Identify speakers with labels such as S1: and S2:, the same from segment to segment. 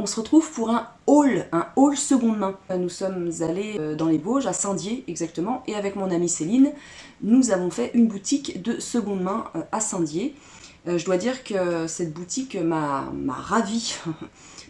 S1: on se retrouve pour un haul seconde main. Nous sommes allés dans les Vosges, à Saint-Dié exactement, et avec mon amie Céline, nous avons fait une boutique de seconde main à Saint-Dié. Je dois dire que cette boutique m'a ravie,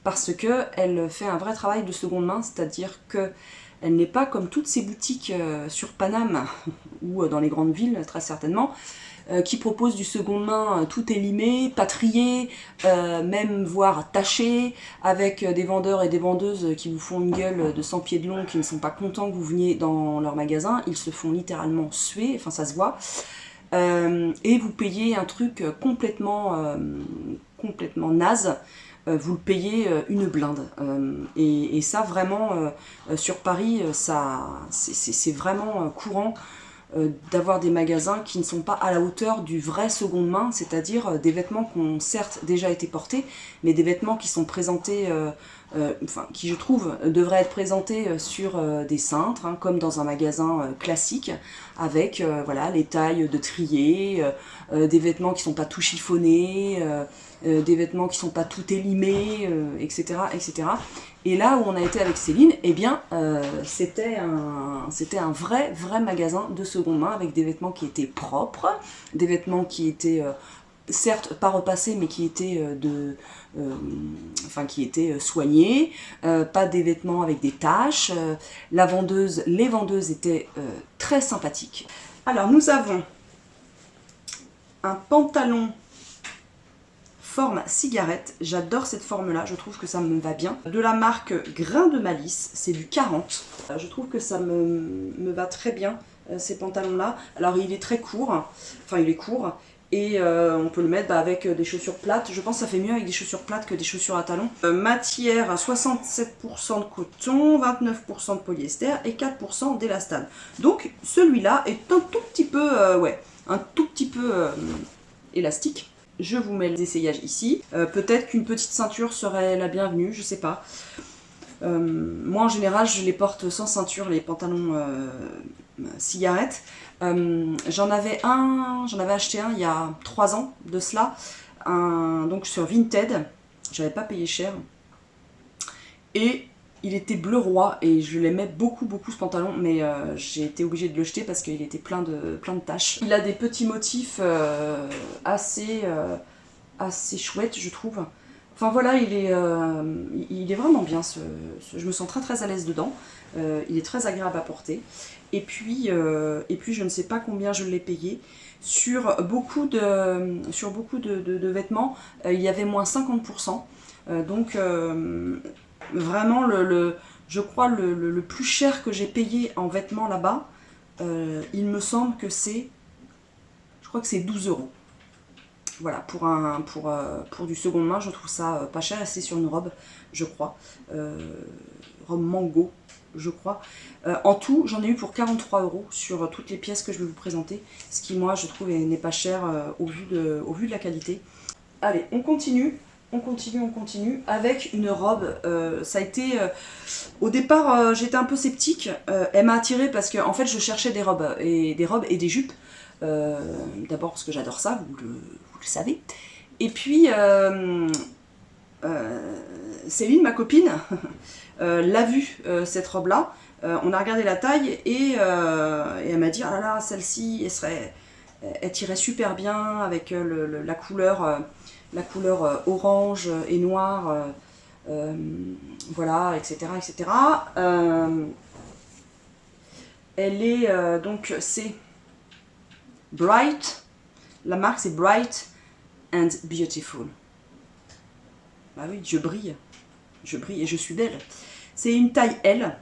S1: parce qu'elle fait un vrai travail de seconde main, c'est-à-dire que elle n'est pas comme toutes ces boutiques sur Paname, ou dans les grandes villes très certainement, qui propose du seconde main, tout est limé, pas trié, même voire taché, avec des vendeurs et des vendeuses qui vous font une gueule de 100 pieds de long, qui ne sont pas contents que vous veniez dans leur magasin, ils se font littéralement suer, enfin ça se voit, et vous payez un truc complètement naze, vous le payez une blinde. Et ça vraiment, sur Paris, c'est vraiment courant d'avoir des magasins qui ne sont pas à la hauteur du vrai seconde main, c'est-à-dire des vêtements qui ont certes déjà été portés, mais des vêtements qui sont présentés, enfin qui je trouve devraient être présentés sur des cintres, hein, comme dans un magasin classique, avec voilà, les tailles de trier, des vêtements qui ne sont pas tout chiffonnés, des vêtements qui ne sont pas tout élimés, etc., etc. Et là où on a été avec Céline, eh bien, c'était un vrai magasin de seconde main avec des vêtements qui étaient propres, des vêtements qui étaient certes pas repassés, mais qui étaient qui étaient soignés, pas des vêtements avec des taches. Les vendeuses étaient très sympathiques. Alors nous avons un pantalon forme cigarette, j'adore cette forme là, je trouve que ça me va bien. De la marque Grain de Malice, c'est du 40. Je trouve que ça me va très bien, ces pantalons là. Alors il est très court, enfin il est court, et on peut le mettre avec des chaussures plates. Je pense que ça fait mieux avec des chaussures plates que des chaussures à talons. Matière 67% de coton, 29% de polyester et 4% d'élastane. Donc celui-là est un tout petit peu, élastique. Je vous mets les essayages ici. Peut-être qu'une petite ceinture serait la bienvenue, je sais pas. Moi en général je les porte sans ceinture, les pantalons cigarettes. J'en avais acheté un il y a 3 ans de cela, donc sur Vinted, j'avais pas payé cher. Et il était bleu roi et je l'aimais beaucoup ce pantalon, mais j'ai été obligée de le jeter parce qu'il était plein de taches. Il a des petits motifs assez chouettes, je trouve. Enfin voilà, il est vraiment bien, je me sens très à l'aise dedans. Il est très agréable à porter. Et puis je ne sais pas combien je l'ai payé. Sur beaucoup de vêtements, il y avait moins 50%. Donc vraiment, je crois le plus cher que j'ai payé en vêtements là-bas, il me semble que c'est, je crois que c'est 12 €. Voilà, pour du seconde main, je trouve ça pas cher, et c'est sur une robe, je crois, robe mango, je crois. En tout, j'en ai eu pour 43 € sur toutes les pièces que je vais vous présenter, ce qui, moi, je trouve, n'est pas cher au vu de la qualité. Allez, on continue avec une robe. Ça a été, au départ, j'étais un peu sceptique. Elle m'a attirée parce que, en fait, je cherchais des robes et des jupes. D'abord parce que j'adore ça, vous le savez. Et puis, Céline, ma copine, l'a vue, cette robe-là. On a regardé la taille et elle m'a dit, ah là là, celle-ci, elle tirait super bien avec la couleur orange et noire, voilà, etc. etc. Elle est, donc, c'est Bright, la marque c'est Bright and Beautiful. Bah oui, je brille et je suis belle. C'est une taille L.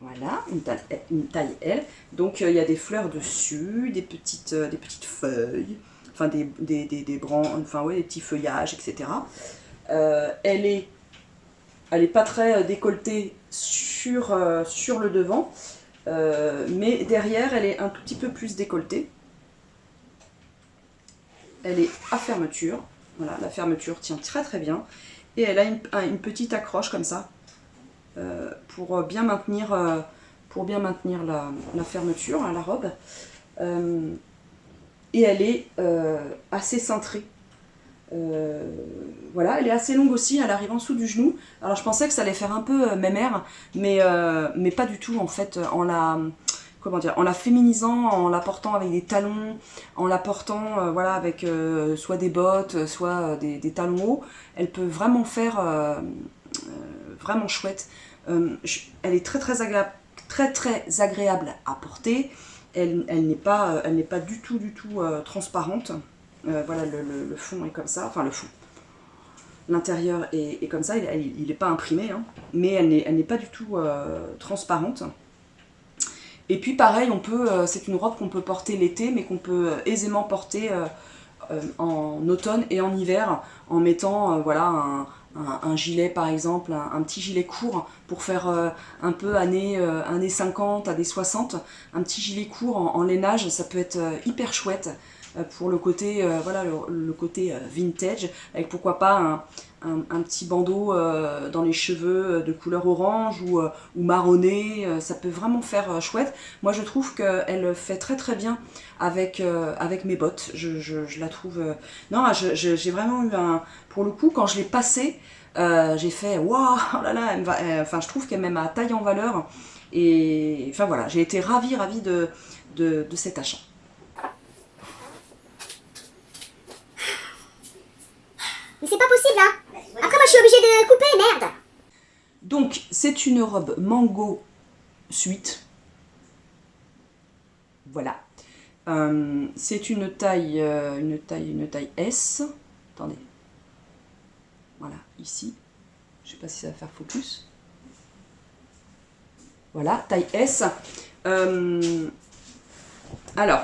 S1: Voilà, une taille L. Donc il y a des fleurs dessus, des petites feuilles, enfin des petits feuillages, etc. Elle est pas très décolletée sur le devant. Mais derrière, elle est un tout petit peu plus décolletée. Elle est à fermeture. Voilà, la fermeture tient très bien. Et elle a une petite accroche comme ça pour bien maintenir la fermeture, hein, la robe. Et elle est assez cintrée. Voilà, elle est assez longue aussi, elle arrive en dessous du genou. Alors je pensais que ça allait faire un peu mémère, mais pas du tout en fait. Comment dire, en la féminisant, en la portant avec des talons, en la portant voilà, avec soit des bottes, soit des talons hauts, elle peut vraiment faire vraiment chouette. Elle est très agréable à porter. Elle n'est pas du tout transparente. Voilà, le fond est comme ça, enfin le fond. L'intérieur est comme ça, il n'est pas imprimé, hein, mais elle n'est pas du tout transparente. Et puis pareil, c'est une robe qu'on peut porter l'été, mais qu'on peut aisément porter en automne et en hiver, en mettant voilà, un gilet par exemple, un petit gilet court pour faire un peu années 50, années 60, un petit gilet court en lainage, ça peut être hyper chouette pour le côté, voilà, le côté vintage, avec pourquoi pas un petit bandeau dans les cheveux de couleur orange ou marronné, ça peut vraiment faire chouette. Moi je trouve qu'elle fait très bien avec mes bottes, je la trouve... Non, j'ai vraiment eu un... Pour le coup, quand je l'ai passée, j'ai fait waouh, oh là là, enfin je trouve qu'elle met ma taille en valeur, et enfin voilà, j'ai été ravie de cet achat.
S2: Mais c'est pas possible, hein. Après, moi, je suis obligée de couper, merde.
S1: Donc, c'est une robe mango suite. Voilà. C'est une taille S. Attendez. Voilà, ici. Je sais pas si ça va faire focus. Voilà, taille S. Alors,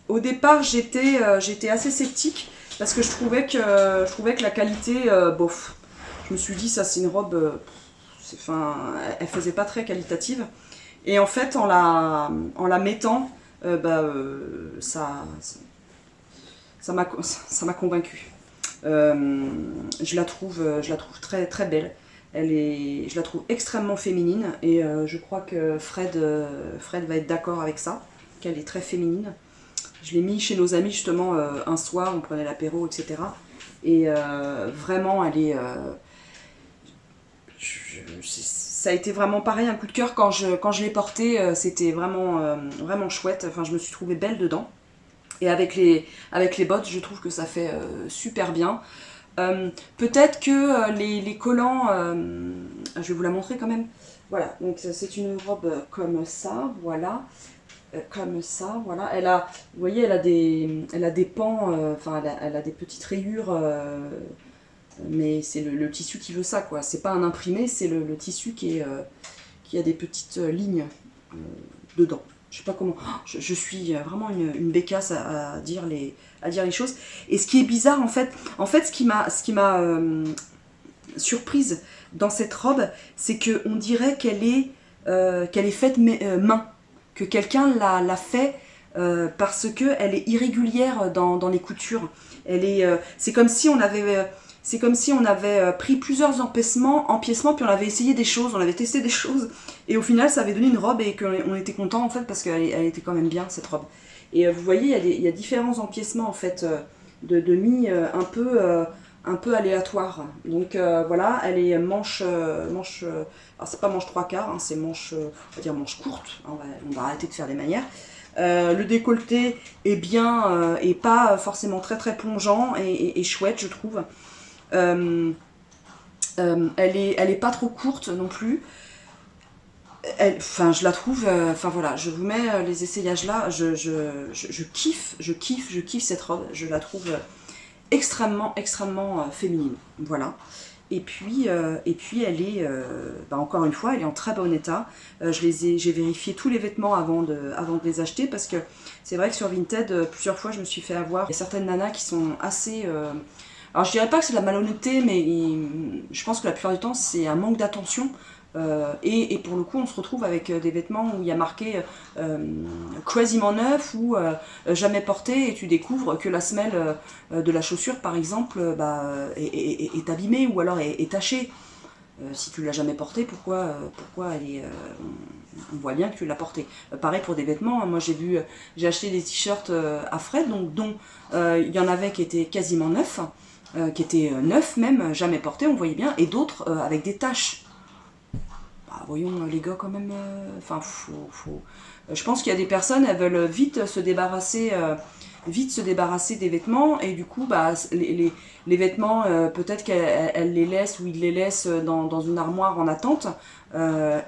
S1: au départ, j'étais assez sceptique parce que je trouvais que la qualité, bof. Je me suis dit, ça c'est une robe, elle faisait pas très qualitative. Et en fait, en la mettant, ça m'a convaincue. Je la trouve très belle. Je la trouve extrêmement féminine et je crois que Fred va être d'accord avec ça, qu'elle est très féminine. Je l'ai mis chez nos amis justement un soir, on prenait l'apéro, etc. Et vraiment, elle est... ça a été vraiment pareil, un coup de cœur quand je l'ai portée, c'était vraiment chouette. Enfin, je me suis trouvée belle dedans. Et avec les bottes, je trouve que ça fait super bien. Peut-être que les collants, je vais vous la montrer quand même. Voilà, donc c'est une robe comme ça, voilà. Comme ça, voilà. Vous voyez, elle a des pans, enfin, elle a des petites rayures, mais c'est le tissu qui veut ça, quoi. C'est pas un imprimé, c'est le tissu qui a des petites lignes dedans. Je sais pas comment. Je suis vraiment une bécasse à dire les choses. Et ce qui est bizarre, en fait, ce qui m'a surprise dans cette robe, c'est qu'on dirait qu'elle est faite main. Que quelqu'un l'a fait parce qu'elle est irrégulière dans les coutures. C'est comme si on avait pris plusieurs empiècements, puis on avait essayé des choses, on avait testé des choses, et au final ça avait donné une robe et qu'on était content en fait parce qu'elle était quand même bien cette robe. Et vous voyez, il y a différents empiècements en fait de demi un peu aléatoires. Donc voilà, elle est manche alors c'est pas manche 3/4, hein, c'est manche, on va dire manche courte, on va arrêter de faire des manières. Le décolleté est bien, et pas forcément très plongeant et chouette je trouve. Elle est pas trop courte non plus. Je la trouve, voilà, je vous mets les essayages là, je kiffe cette robe, je la trouve extrêmement féminine, voilà. Et puis elle est, encore une fois, elle est en très bon état. J'ai vérifié tous les vêtements avant de les acheter parce que c'est vrai que sur Vinted, plusieurs fois je me suis fait avoir. Il y a certaines nanas qui sont assez... alors je dirais pas que c'est de la malhonnêteté, mais je pense que la plupart du temps c'est un manque d'attention. Et pour le coup on se retrouve avec des vêtements où il y a marqué quasiment neuf ou jamais porté, et tu découvres que la semelle de la chaussure par exemple est abîmée ou alors est tachée. Si tu l'as jamais portée, pourquoi elle est on voit bien que tu l'as porté. Pareil pour des vêtements, moi j'ai acheté des t-shirts à Fred, donc dont il y en avait qui étaient quasiment neufs, qui étaient neufs même, jamais portés, on voyait bien, et d'autres avec des taches. Bah, voyons les gars quand même, je pense qu'il y a des personnes, elles veulent vite se débarrasser des vêtements, et du coup bah, les vêtements peut-être qu'elles les laissent ou ils les laissent dans une armoire en attente,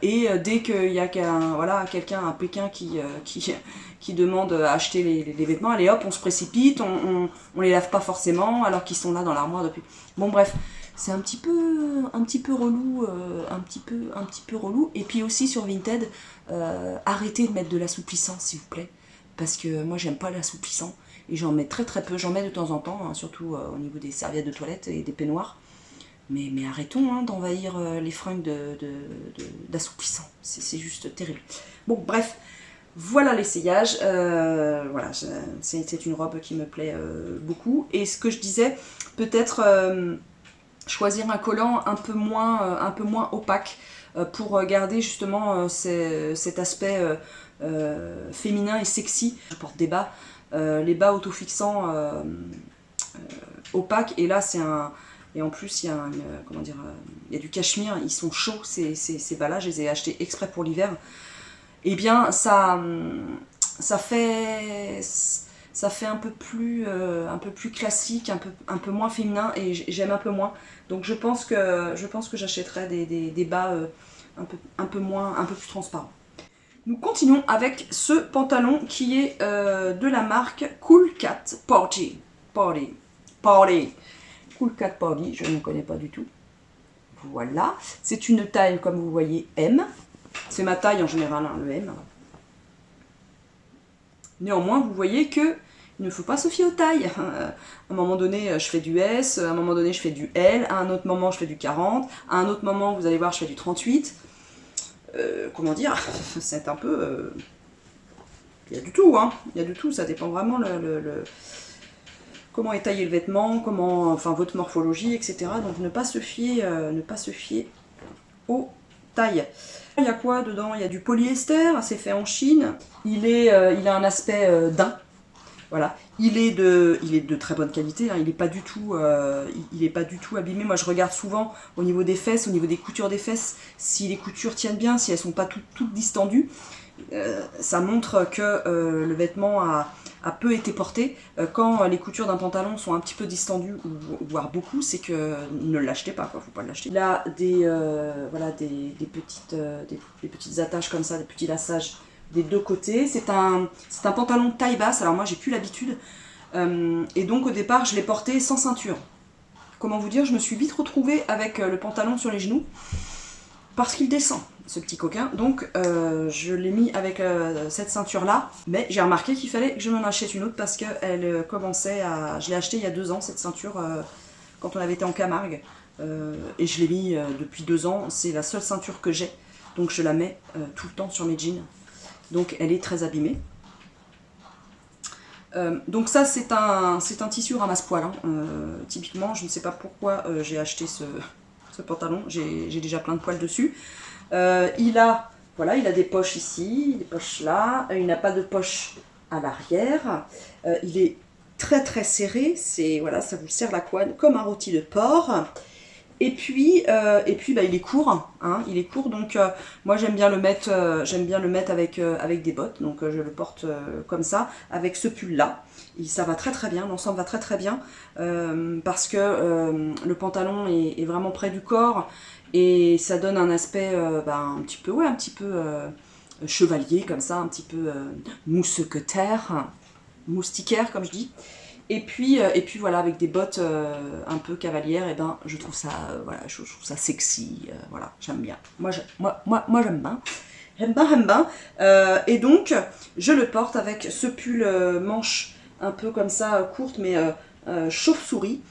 S1: et dès qu'il y a quelqu'un à Pékin qui demande à acheter les vêtements, allez hop on se précipite, on les lave pas forcément alors qu'ils sont là dans l'armoire depuis. Bon bref, c'est un petit peu relou, un petit peu relou. Et puis aussi sur Vinted, arrêtez de mettre de l'assouplissant s'il vous plaît, parce que moi j'aime pas l'assouplissant et j'en mets très peu, j'en mets de temps en temps, hein, surtout au niveau des serviettes de toilette et des peignoirs. Mais arrêtons d'envahir les fringues d'assouplissant, c'est juste terrible. Bon bref, voilà l'essayage, voilà, c'est une robe qui me plaît beaucoup. Et ce que je disais, peut-être choisir un collant un peu moins opaque pour garder justement cet aspect féminin et sexy. Je porte des bas, les bas autofixants opaques, et là c'est un... Et en plus, il y a il y a du cachemire, ils sont chauds, ces bas-là, je les ai achetés exprès pour l'hiver. Eh bien, ça fait un peu plus classique, un peu moins féminin, et j'aime un peu moins. Donc je pense que j'achèterai des bas un peu plus transparents. Nous continuons avec ce pantalon qui est de la marque Cool Cat Party. Cool Cat Party, je ne connais pas du tout. Voilà, c'est une taille comme vous voyez M. C'est ma taille en général, hein, le M. Néanmoins, vous voyez que il ne faut pas se fier aux tailles. À un moment donné, je fais du S, à un moment donné, je fais du L, à un autre moment, je fais du 40, à un autre moment, vous allez voir, je fais du 38. Comment dire, c'est un peu... Il y a du tout, hein. Il y a du tout, ça dépend vraiment comment est taillé le vêtement, votre morphologie, etc. Donc ne pas se fier aux tailles. Il y a quoi dedans? Il y a du polyester, c'est fait en Chine. Il a un aspect daim. Voilà. Il est de très bonne qualité, hein. Il n'est pas du tout abîmé. Moi je regarde souvent au niveau des fesses, au niveau des coutures des fesses, si les coutures tiennent bien, si elles sont pas toutes distendues. Ça montre que le vêtement a peu été porté. Quand les coutures d'un pantalon sont un petit peu distendues, voire beaucoup, c'est que ne l'achetez pas, quoi, faut pas l'acheter. Là, des petites attaches comme ça, des petits lassages des deux côtés. C'est un pantalon taille basse, alors moi j'ai plus l'habitude, et donc au départ je l'ai porté sans ceinture. Comment vous dire, je me suis vite retrouvée avec le pantalon sur les genoux, parce qu'il descend, ce petit coquin. Donc je l'ai mis avec cette ceinture là, mais j'ai remarqué qu'il fallait que je m'en achète une autre, parce qu'elle commençait à... Je l'ai acheté il y a 2 ans cette ceinture, quand on avait été en Camargue, et je l'ai mis depuis 2 ans, c'est la seule ceinture que j'ai, donc je la mets tout le temps sur mes jeans, donc elle est très abîmée. Donc ça c'est un tissu ramasse-poil, hein. Typiquement je ne sais pas pourquoi j'ai acheté ce pantalon, j'ai déjà plein de poils dessus. Il a des poches ici, des poches là, il n'a pas de poche à l'arrière, il est très très serré, voilà, ça vous serre la couenne comme un rôti de porc. Et puis bah, il est court, hein, donc moi j'aime bien le mettre avec des bottes, donc je le porte comme ça, avec ce pull là, et ça va très très bien, l'ensemble va très très bien, parce que le pantalon est vraiment près du corps, et ça donne un aspect un petit peu chevalier comme ça, un petit peu mousquetaire, moustiquaire comme je dis. Et puis voilà, avec des bottes un peu cavalières, et ben je trouve ça je trouve ça sexy, voilà, j'aime bien. Moi j'aime bien. J'aime bien. Et donc je le porte avec ce pull manche un peu comme ça courte, mais chauve-souris.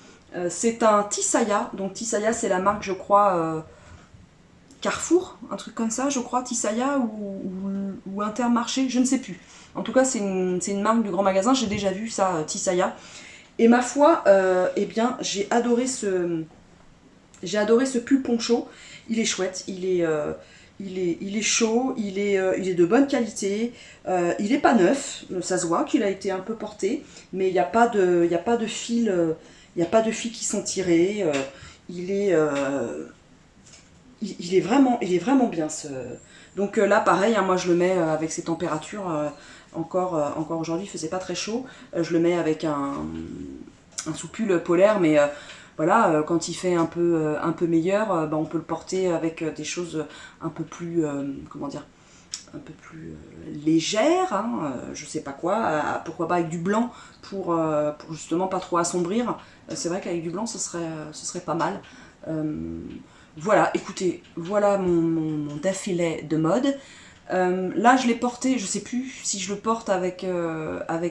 S1: C'est un Tissaya, donc Tissaya c'est la marque, je crois, Carrefour, un truc comme ça, je crois, Tissaya ou Intermarché, je ne sais plus. En tout cas, c'est une marque du grand magasin, j'ai déjà vu ça, Tissaya. Et ma foi, eh bien, j'ai adoré ce pull poncho. Il est chouette, il il est chaud, il est de bonne qualité, il n'est pas neuf, ça se voit qu'il a été un peu porté, mais il n'y a pas de fil, qui sont tirés, il est vraiment bien ce... Donc là pareil, hein, moi je le mets avec ces températures, encore aujourd'hui il faisait pas très chaud, je le mets avec un sous-pull polaire, mais voilà, quand il fait un peu meilleur, on peut le porter avec des choses un peu plus, comment dire, un peu plus légères, hein, je sais pas quoi, pourquoi pas avec du blanc pour justement pas trop assombrir. C'est vrai qu'avec du blanc ce serait pas mal. Voilà, écoutez, voilà mon défilé de mode. Là je l'ai porté, je sais plus si je le porte avec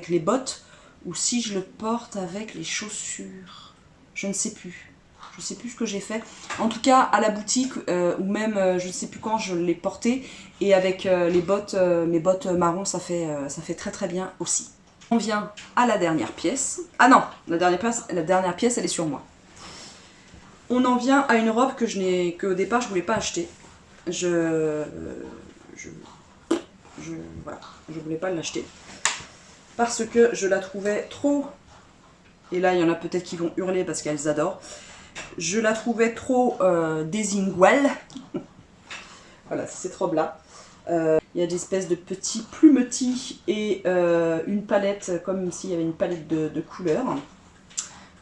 S1: les bottes ou si je le porte avec les chaussures. Je ne sais plus. Je ne sais plus ce que j'ai fait. En tout cas, à la boutique, ou même, je ne sais plus quand, je l'ai porté. Et avec les bottes, mes bottes marron, ça fait très très bien aussi. On vient à la dernière pièce. Ah non, la dernière pièce, elle est sur moi. On en vient à une robe qu'au départ, je ne voulais pas acheter. Voilà, je voulais pas l'acheter. Parce que je la trouvais trop... Et là, il y en a peut-être qui vont hurler parce qu'elles adorent. Je la trouvais trop désinguelle. Voilà, c'est cette robe-là. Il y a des espèces de petits plumetis et une palette, comme s'il y avait une palette de couleurs.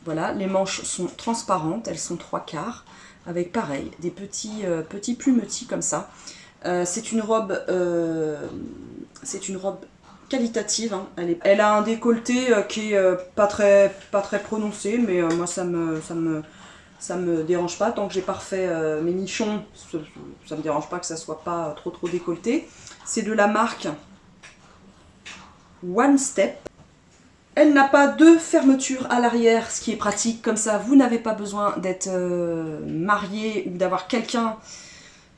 S1: Voilà, les manches sont transparentes, elles sont 3/4, avec pareil, des petits plumetis comme ça. C'est une robe qualitative, hein. Elle a un décolleté qui est pas très prononcé, mais moi ça me dérange pas tant que j'ai pas refait mes nichons, ça me dérange pas que ça soit pas trop décolleté. C'est de la marque One Step. Elle n'a pas de fermeture à l'arrière, ce qui est pratique, comme ça vous n'avez pas besoin d'être marié ou d'avoir quelqu'un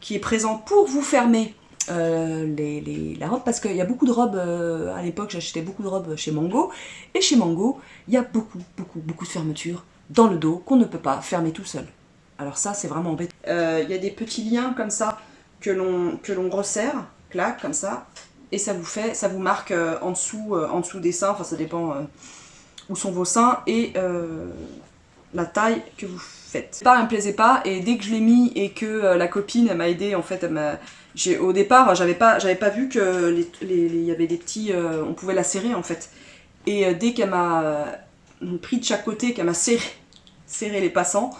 S1: qui est présent pour vous fermer la robe, parce qu'il y a beaucoup de robes, à l'époque j'achetais beaucoup de robes chez Mango, et chez Mango il y a beaucoup de fermetures dans le dos qu'on ne peut pas fermer tout seul. Alors ça c'est vraiment embêtant. Il y a des petits liens comme ça que l'on resserre, clac, comme ça, et ça vous marque en dessous des seins, enfin ça dépend où sont vos seins, et la taille que vous faites. Elle me plaisait pas, et dès que je l'ai mis et que la copine elle m'a aidé, en fait au départ j'avais pas vu que il y avait des petits, on pouvait la serrer en fait, et dès qu'elle m'a pris de chaque côté, qu'elle m'a serré les passants,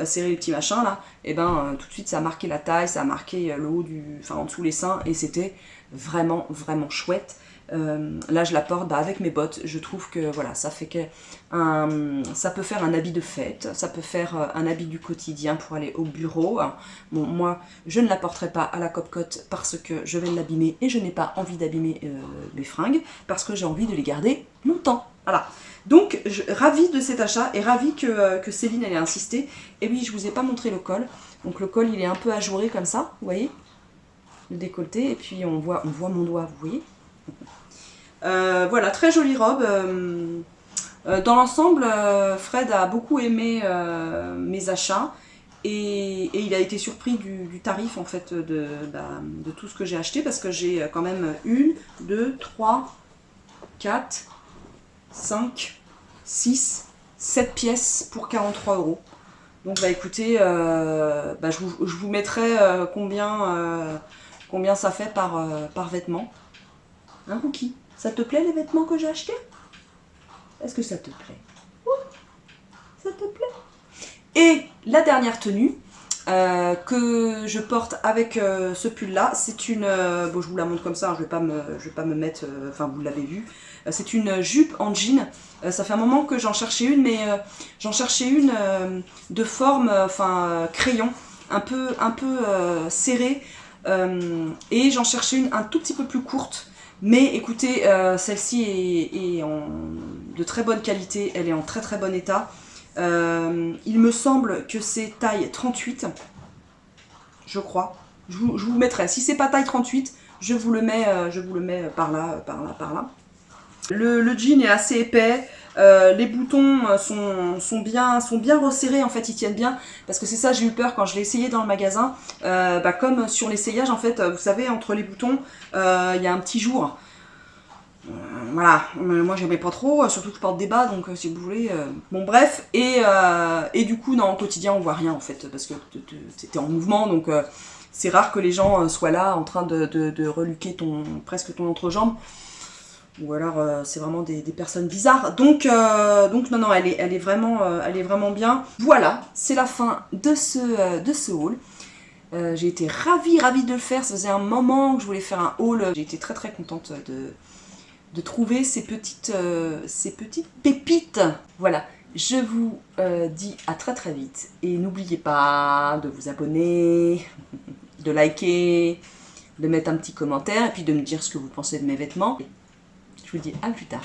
S1: serré les petits machins là, et tout de suite ça a marqué la taille, ça a marqué le haut en dessous les seins, et c'était vraiment chouette. Là je la porte avec mes bottes, je trouve que voilà, ça peut faire un habit de fête, ça peut faire un habit du quotidien pour aller au bureau. Bon, moi je ne la porterai pas à la Copcote parce que je vais l'abîmer, et je n'ai pas envie d'abîmer mes fringues, parce que j'ai envie de les garder longtemps. Voilà. Donc ravie de cet achat, et ravie que Céline elle ait insisté. Et oui, je vous ai pas montré le col. Donc le col il est un peu ajouré comme ça, vous voyez, le décolleté, et puis on voit mon doigt, vous voyez. Voilà, très jolie robe. Dans l'ensemble, Fred a beaucoup aimé mes achats, et il a été surpris du tarif en fait de tout ce que j'ai acheté, parce que j'ai quand même 1, 2, 3, 4, 5, 6, 7 pièces pour 43 €. Donc écoutez, je vous mettrai combien ça fait par vêtement. Hein, Cookie, ça te plaît les vêtements que j'ai achetés? Est-ce que ça te plaît? Ça te plaît? Et la dernière tenue que je porte avec ce pull là, c'est une... bon, je vous la montre comme ça, hein, je vais pas me mettre... Enfin, vous l'avez vu. C'est une jupe en jean. Ça fait un moment que j'en cherchais une, mais j'en cherchais une de forme, crayon, un peu serrée, et j'en cherchais une un tout petit peu plus courte. Mais écoutez, celle-ci est de très bonne qualité, elle est en très bon état. Il me semble que c'est taille 38, je crois. Je vous mettrai, si c'est pas taille 38, je vous le mets par là. Le jean est assez épais, Les boutons sont bien resserrés, en fait, ils tiennent bien. Parce que c'est ça, j'ai eu peur quand je l'ai essayé dans le magasin. Comme sur l'essayage, en fait, vous savez, entre les boutons, il y a un petit jour. Voilà, moi j'aimais pas trop, surtout que je porte des bas, donc si vous voulez... Bon bref, et du coup, non, au quotidien, on voit rien, en fait, parce que c'était en mouvement, donc... c'est rare que les gens soient là en train de reluquer presque ton entrejambe. Ou alors c'est vraiment des personnes bizarres. Donc non, elle est vraiment bien. Voilà, c'est la fin de ce haul. J'ai été ravie de le faire. Ça faisait un moment que je voulais faire un haul. J'ai été très contente de trouver ces petites pépites. Voilà. Je vous dis à très vite. Et n'oubliez pas de vous abonner, de liker, de mettre un petit commentaire et puis de me dire ce que vous pensez de mes vêtements. Je vous dis à plus tard.